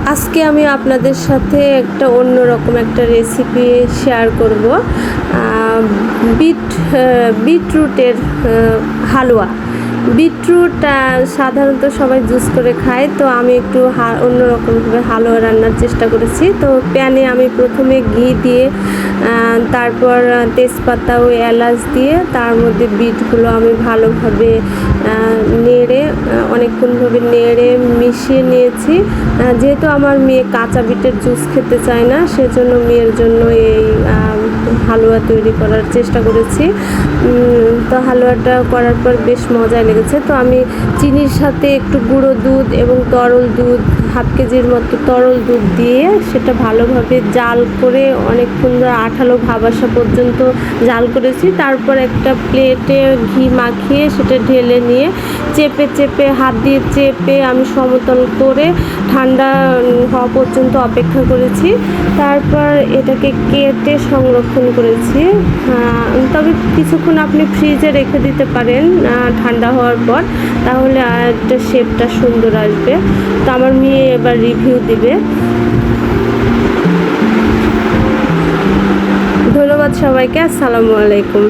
আজকে আমি আপনাদের সাথে একটা অন্যরকম একটা রেসিপি শেয়ার করব। বিটরুটের হালুয়া। বিটরুট সাধারণত সবাই জুস করে খায়, তো আমি একটু অন্যরকমভাবে হালুয়া রান্নার চেষ্টা করেছি। তো প্যানে আমি প্রথমে ঘি দিয়ে তারপর তেজপাতা ও এলাচ দিয়ে তার মধ্যে বিটগুলো আমি ভালোভাবে অনেকক্ষণভাবে নেড়ে মিশিয়ে নিয়েছি। যেহেতু আমার মেয়ে কাঁচা বিটের জুস খেতে চায় না, সেজন্য মেয়ের জন্য এই হালুয়া তৈরি করার চেষ্টা করেছি। তো হালুয়াটা করার পর বেশ মজা লেগেছে। তো আমি চিনির সাথে একটু গুঁড়ো দুধ এবং তরল দুধ, হাফ কেজির মতো তরল দুধ দিয়ে সেটা ভালোভাবে জাল করে অনেকক্ষণ ধরে আঠালো ভাব আসা পর্যন্ত জাল করেছি। তারপর একটা প্লেটে ঘি মাখিয়ে সেটা ঢেলে নিয়ে চেপে হাত দিয়ে চেপে আমি সমতল করে ঠান্ডা হওয়া পর্যন্ত অপেক্ষা করেছি। তারপর এটাকে কেটে সংরক্ষণ করেছি। তবে কিছুক্ষণ আপনি ফ্রিজে রেখে দিতে পারেন ঠান্ডা হওয়ার পর, তাহলে একটা শেপটা সুন্দর আসবে। তো আমার মেয়ে এবার রিভিউ দিবে। ধন্যবাদ সবাইকে। আসসালামু আলাইকুম।